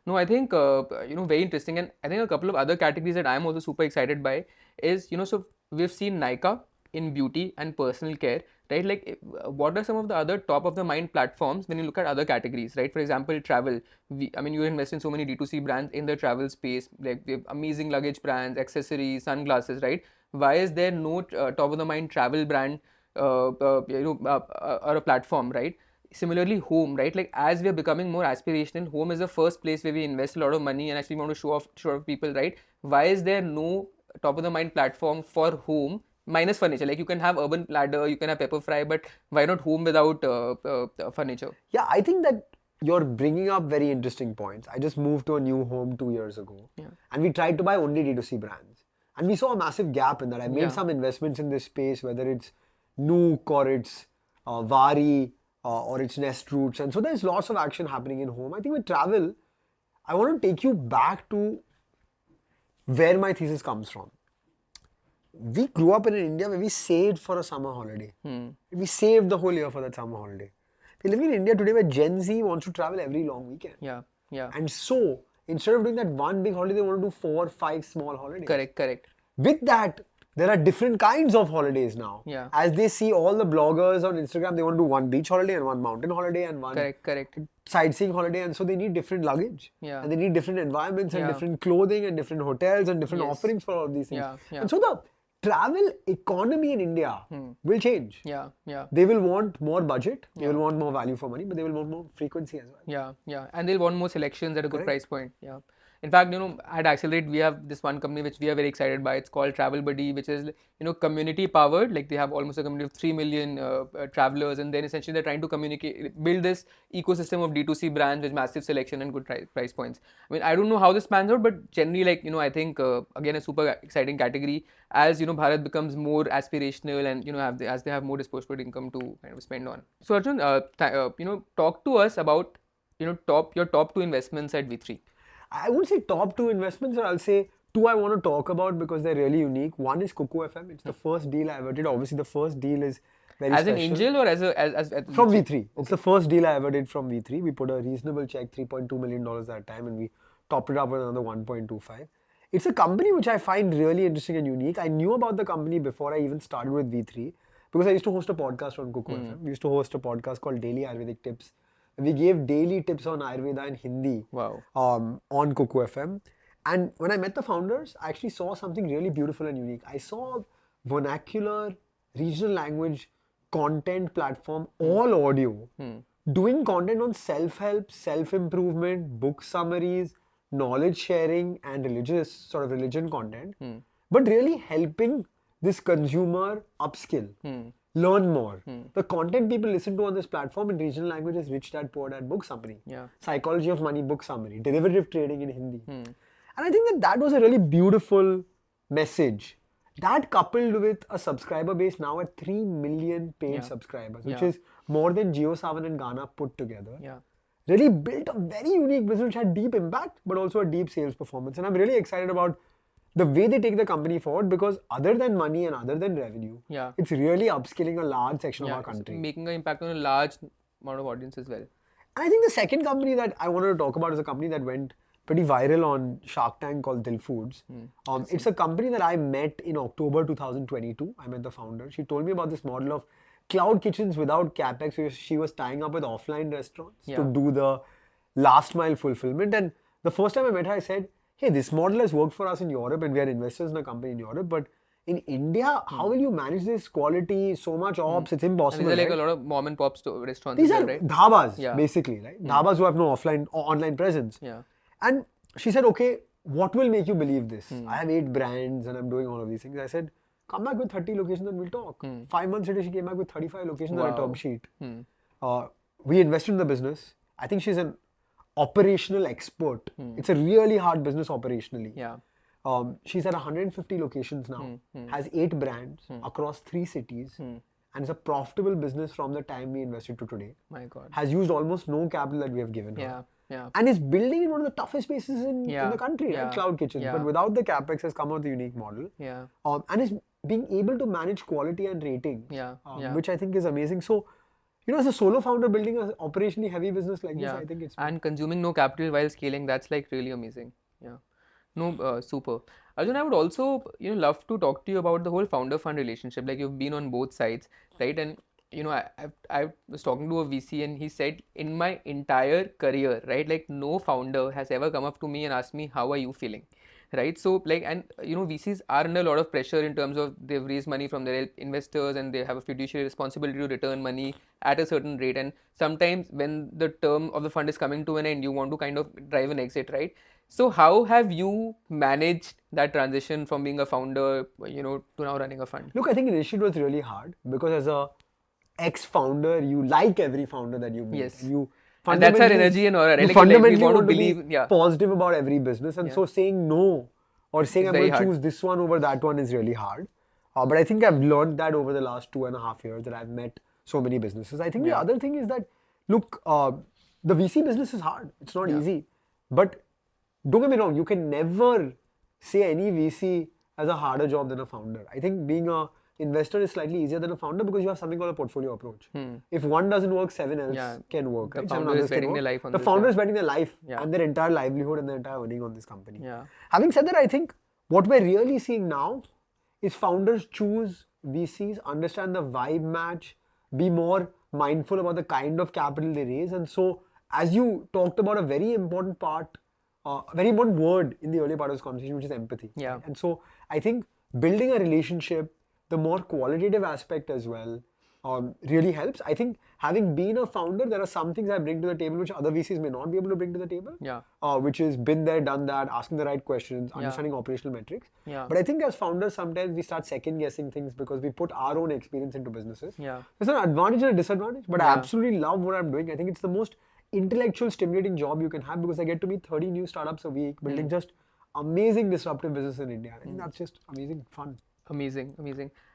No, I think very interesting, and I think a couple of other categories that I'm also super excited by is so we've seen Nykaa in beauty and personal care, right? Like, what are some of the other top of the mind platforms when you look at other categories, right? For example, travel. You invest in so many D2C brands in the travel space, like we have amazing luggage brands, accessories, sunglasses, right? Why is there no top of the mind travel brand, or a platform, right? Similarly, home, right? Like, as we are becoming more aspirational, home is the first place where we invest a lot of money and actually want to show off people, right? Why is there no top of the mind platform for home minus furniture? Like, you can have Urban Ladder, you can have Pepperfry, but why not home without furniture? Yeah, I think that you're bringing up very interesting points. I just moved to a new home 2 years ago. Yeah. And we tried to buy only D2C brands. And we saw a massive gap in that. I made Yeah. some investments in this space, whether it's Nook or it's Vari or it's Nest Roots. And so there's lots of action happening in home. I think with travel, I want to take you back to where my thesis comes from. We grew up in India where we saved for a summer holiday. We saved the whole year for that summer holiday. We're living in India today where Gen Z wants to travel every long weekend. Yeah, yeah. And so, instead of doing that one big holiday, they want to do 4 or 5 small holidays. Correct. With that, there are different kinds of holidays now. Yeah. As they see all the bloggers on Instagram, they want to do one beach holiday and one mountain holiday and one Correct. sightseeing holiday. And so they need different luggage. Yeah. And they need different environments and Yeah. different clothing and different hotels and different Yes. offerings for all of these things. Yeah. And so the travel economy in India will change. Yeah. They will want more budget, they will want more value for money, but they will want more frequency as well. Yeah. And they'll want more selections at a good price point. Yeah. In fact, at ACLR8, we have this one company which we are very excited by. It's called Travel Buddy, which is, community powered. Like, they have almost a community of 3 million travelers, and then essentially they're trying to build this ecosystem of D2C brands with massive selection and good price points. I don't know how this pans out, but generally, I think, again, a super exciting category as, Bharat becomes more aspirational and, as they have more disposable income to kind of spend on. So, Arjun, talk to us about, your top 2 investments at V3. I wouldn't say top 2 investments, or I'll say 2 I want to talk about because they're really unique. One is Cuckoo FM. It's the first deal I ever did. Obviously, the first deal is very as special. An angel or as From V3. It's the first deal I ever did from V3. We put a reasonable check, $3.2 million at that time, and we topped it up with another 1.25. It's a company which I find really interesting and unique. I knew about the company before I even started with V3 because I used to host a podcast on Cuckoo FM. We used to host a podcast called Daily Ayurvedic Tips. We gave daily tips on Ayurveda in Hindi. Wow. On Cuckoo FM. And when I met the founders, I actually saw something really beautiful and unique. I saw vernacular, regional language, content platform, all audio, doing content on self-help, self-improvement, book summaries, knowledge sharing, and religion content, but really helping this consumer upskill. Learn more. The content people listen to on this platform in regional language is Rich Dad Poor Dad book summary, Psychology of Money book summary, derivative trading in Hindi. And I think that was a really beautiful message. That coupled with a subscriber base now at 3 million paid subscribers, which is more than JioSaavn and Ghana put together. Really built a very unique business which had deep impact, but also a deep sales performance. And I'm really excited about the way they take the company forward because other than money and other than revenue, it's really upskilling a large section of our country. Making an impact on a large amount of audience as well. And I think the second company that I wanted to talk about is a company that went pretty viral on Shark Tank called Dil Foods. It's a company that I met in October 2022. I met the founder. She told me about this model of cloud kitchens without capex, where she was tying up with offline restaurants to do the last mile fulfillment. And the first time I met her, I said, hey, this model has worked for us in Europe and we are investors in a company in Europe, but in India, how will you manage this quality, so much ops? It's impossible. And these are like a lot of mom and pop restaurants. These are right? dhabas, basically, right? Dhabas who have no offline or online presence. And she said, okay, what will make you believe this? I have 8 brands and I'm doing all of these things. I said, come back with 30 locations and we'll talk. 5 months later, she came back with 35 locations on a term sheet. We invested in the business. I think she's an operational expert. It's a really hard business operationally. She's at 150 locations now, has 8 brands across 3 cities, and it's a profitable business from the time we invested to today. My God. Has used almost no capital that we have given her. Yeah. Yeah. And is building in one of the toughest spaces in the country, Yeah. right? Cloud kitchens. Yeah. But without the capex has come out with a unique model. Yeah. And is being able to manage quality and ratings, which I think is amazing. So, as a solo founder building an operationally heavy business like this, I think it's... And consuming no capital while scaling, that's like really amazing. Yeah. No, super. Arjun, I would also, love to talk to you about the whole founder fund relationship. Like you've been on both sides, right? And I was talking to a VC and he said, in my entire career, right, like no founder has ever come up to me and asked me, how are you feeling? Right. So like, and VCs are under a lot of pressure in terms of they've raised money from their investors and they have a fiduciary responsibility to return money at a certain rate. And sometimes when the term of the fund is coming to an end, you want to kind of drive an exit, right? So how have you managed that transition from being a founder, to now running a fund? Look, I think initially it was really hard because as a ex-founder, you like every founder that you meet. Yes. And that's our energy and aura, right? You fundamentally we want to believe positive about every business. And so saying no or saying I'm going to choose this one over that one is really hard. But I think I've learned that over the last 2.5 years that I've met so many businesses. I think the other thing is that, look, the VC business is hard. It's not easy. But don't get me wrong, you can never say any VC has a harder job than a founder. I think being a investor is slightly easier than a founder because you have something called a portfolio approach. If one doesn't work, 7 else can work. The right? founder is betting their life on the this. founder is betting their life and their entire livelihood and their entire earning on this company. Yeah. Having said that, I think what we're really seeing now is founders choose VCs, understand the vibe match, be more mindful about the kind of capital they raise. And so, as you talked about a very important part, a very important word in the earlier part of this conversation, which is empathy. Yeah. And so, I think building a relationship, the more qualitative aspect as well, really helps. I think having been a founder, there are some things I bring to the table which other VCs may not be able to bring to the table. Yeah. Which is been there, done that, asking the right questions, understanding operational metrics. Yeah. But I think as founders, sometimes we start second guessing things because we put our own experience into businesses. Yeah. There's an advantage and a disadvantage, but I absolutely love what I'm doing. I think it's the most intellectual stimulating job you can have because I get to meet 30 new startups a week, building just amazing disruptive business in India. I think that's just amazing fun. Amazing.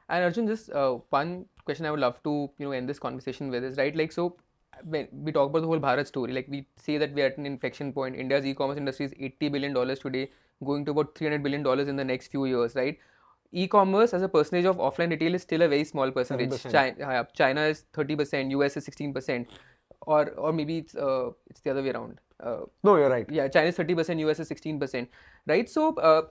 And Arjun, just one question I would love to end this conversation with is, right, like, so when we talk about the whole Bharat story, like we say that we are at an inflection point. India's e-commerce industry is $80 billion today, going to about $300 billion in the next few years, right? E-commerce as a percentage of offline retail is still a very small percentage. China is 30%, US is 16%, or maybe it's the other way around. No, you're right. Yeah, China is 30%, US is 16%, right? So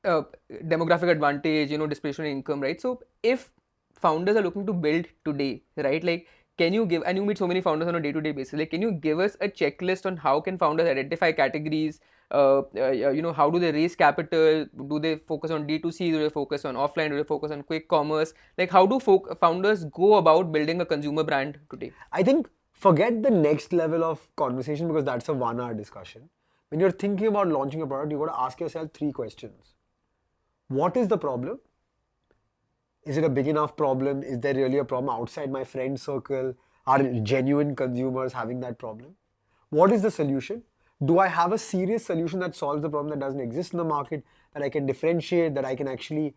demographic advantage, displacement income, right? So if founders are looking to build today, right, like can you give, and you meet so many founders on a day-to-day basis, like can you give us a checklist on how can founders identify categories, how do they raise capital, do they focus on D2C, do they focus on offline, do they focus on quick commerce, like how do founders go about building a consumer brand today? I think forget the next level of conversation because that's a 1-hour discussion. When you're thinking about launching a product, you've got to ask yourself 3 questions. What is the problem? Is it a big enough problem? Is there really a problem outside my friend circle? Are genuine consumers having that problem? What is the solution? Do I have a serious solution that solves the problem that doesn't exist in the market, that I can differentiate, that I can actually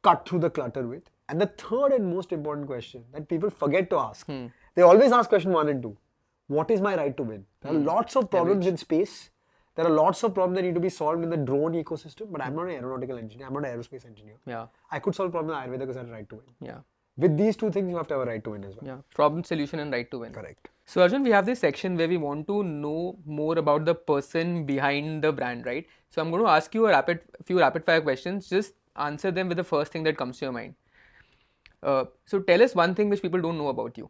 cut through the clutter with? And the third and most important question that people forget to ask, they always ask question 1 and 2. What is my right to win? There are lots of problems in space. There are lots of problems that need to be solved in the drone ecosystem, but I'm not an aeronautical engineer. I'm not an aerospace engineer. Yeah. I could solve problems in Ayurveda because I have a right to win. Yeah. With these 2 things, you have to have a right to win as well. Yeah. Problem, solution, and right to win. Correct. So Arjun, we have this section where we want to know more about the person behind the brand, right? So I'm going to ask you a few rapid fire questions. Just answer them with the first thing that comes to your mind. So tell us one thing which people don't know about you.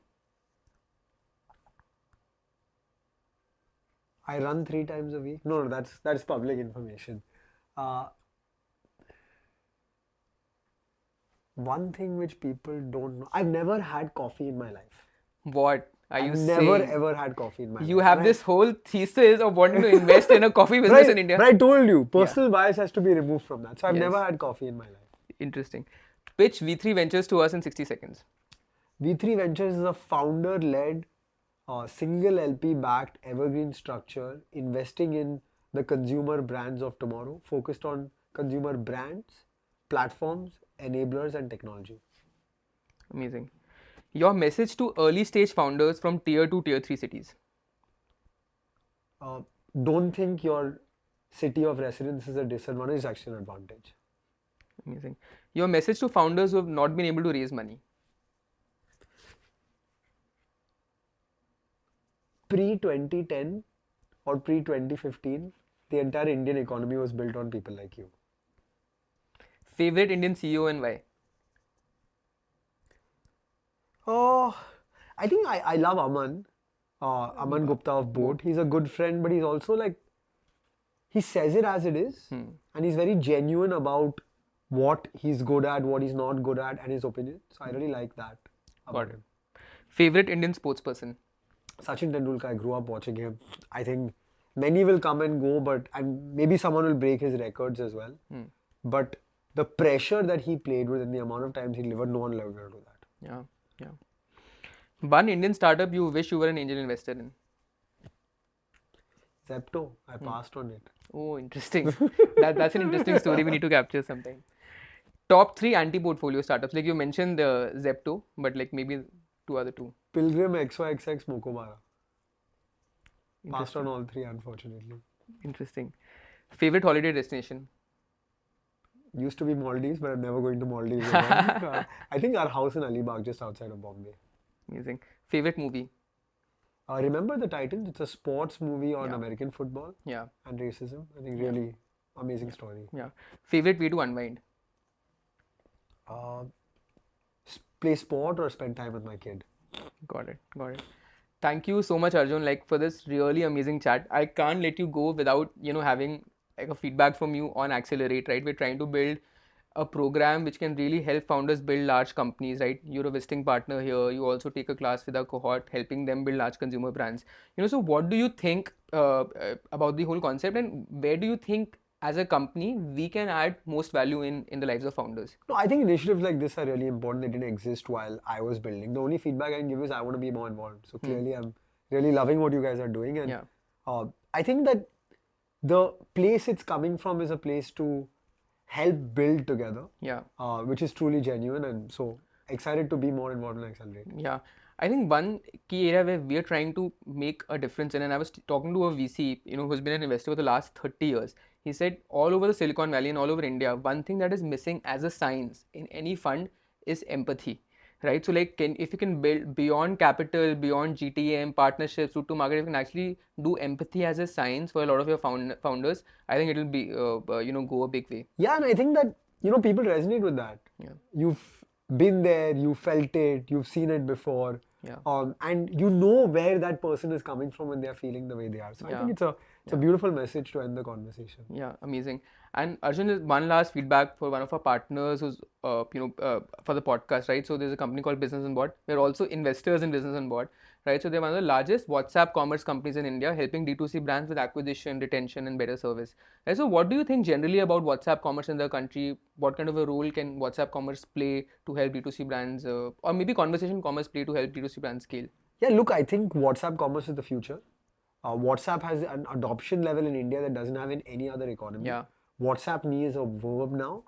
I run 3 times a week. No, that's public information. One thing which people don't know. I've never had coffee in my life. What are you saying? I've never ever had coffee in my life. You have this whole thesis of wanting to invest in a coffee business in India. But I told you, personal bias has to be removed from that. So I've never had coffee in my life. Interesting. Pitch V3 Ventures to us in 60 seconds. V3 Ventures is a founder-led, single LP-backed evergreen structure investing in the consumer brands of tomorrow, focused on consumer brands, platforms, enablers, and technology. Amazing. Your message to early stage founders from tier 2, tier 3 cities. Don't think your city of residence is a disadvantage, it's actually an advantage. Amazing. Your message to founders who have not been able to raise money. Pre-2010 or pre-2015, the entire Indian economy was built on people like you. Favorite Indian CEO and why? I think I love Aman. Aman Gupta of Boat. He's a good friend, but he's also like, he says it as it is, and he's very genuine about what he's good at, what he's not good at, and his opinion. So I really like that about him. Favorite Indian sports person? Sachin Tendulkar, I grew up watching him. I think many will come and go, and maybe someone will break his records as well. But the pressure that he played with and the amount of times he delivered, no one will ever do that. Yeah. One Indian startup you wish you were an angel investor in? Zepto. I passed on it. Oh, interesting. That's an interesting story we need to capture sometime. Top 3 anti-portfolio startups. Like you mentioned the Zepto, but like maybe two. Pilgrim, XYXX, Mokobara. Passed on all 3, unfortunately. Interesting. Favorite holiday destination? Used to be Maldives, but I'm never going to Maldives again. I think our house in Alibag, just outside of Bombay. Amazing. Favorite movie? Remember the Titans? It's a sports movie on American football and racism. I think really amazing story. Yeah. Favorite way to unwind? Play sport or spend time with my kid. Got it. Thank you so much, Arjun, like for this really amazing chat. I can't let you go without, having like a feedback from you on ACLR8, right? We're trying to build a program which can really help founders build large companies, right? You're a visiting partner here. You also take a class with a cohort, helping them build large consumer brands. So what do you think about the whole concept, and where do you think as a company we can add most value in the lives of founders? No, I think initiatives like this are really important. They didn't exist while I was building. The only feedback I can give is I want to be more involved. So clearly I'm really loving what you guys are doing, and I think that the place it's coming from is a place to help build together, which is truly genuine, and so excited to be more involved in Accelerate. Yeah, I think one key area where we are trying to make a difference in, and I was talking to a VC, who's been an investor for the last 30 years. He said all over the Silicon Valley and all over India, one thing that is missing as a science in any fund is empathy. Right, so like if you can build beyond capital, beyond GTM, partnerships, route to market, if you can actually do empathy as a science for a lot of your founders, I think it will be go a big way. Yeah, and I think that people resonate with that. Yeah, you've been there, you felt it, you've seen it before. Yeah, and you know where that person is coming from when they are feeling the way they are. So I think it's a beautiful message to end the conversation. Yeah, amazing. And Arjun, one last feedback for one of our partners who's for the podcast, right? So there's a company called Business on Board. We're also investors in Business on Board, right? So they're one of the largest WhatsApp commerce companies in India, helping D2C brands with acquisition, retention, and better service. Right? So what do you think generally about WhatsApp commerce in the country? What kind of a role can WhatsApp commerce play to help D2C brands, or maybe conversation commerce play to help D2C brands scale? Yeah, look, I think WhatsApp commerce is the future. WhatsApp has an adoption level in India that doesn't have in any other economy. Yeah. WhatsApp me is a verb now,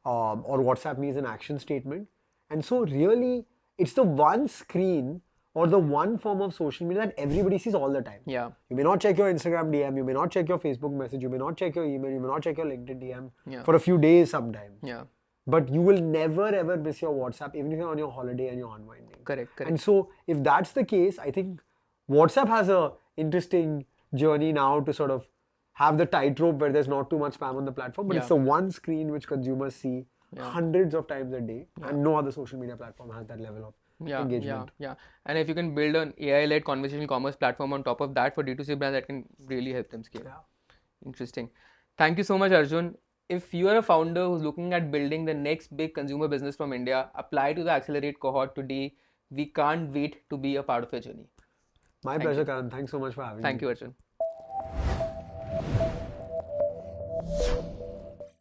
or WhatsApp me is an action statement. And so really, it's the one screen or the one form of social media that everybody sees all the time. Yeah. You may not check your Instagram DM, you may not check your Facebook message, you may not check your email, you may not check your LinkedIn DM for a few days sometimes. Yeah. But you will never ever miss your WhatsApp, even if you're on your holiday and you're unwinding. Correct. And so if that's the case, I think WhatsApp has a interesting journey now to sort of have the tightrope where there's not too much spam on the platform, but it's the one screen which consumers see hundreds of times a day, and no other social media platform has that level of engagement. Yeah. And if you can build an AI-led conversational commerce platform on top of that for D2C brands, that can really help them scale. Yeah. Interesting. Thank you so much, Arjun. If you are a founder who's looking at building the next big consumer business from India, apply to the Accelerate cohort today. We can't wait to be a part of your journey. My pleasure, Karan. Thanks so much for having me. Thank you, Arjun.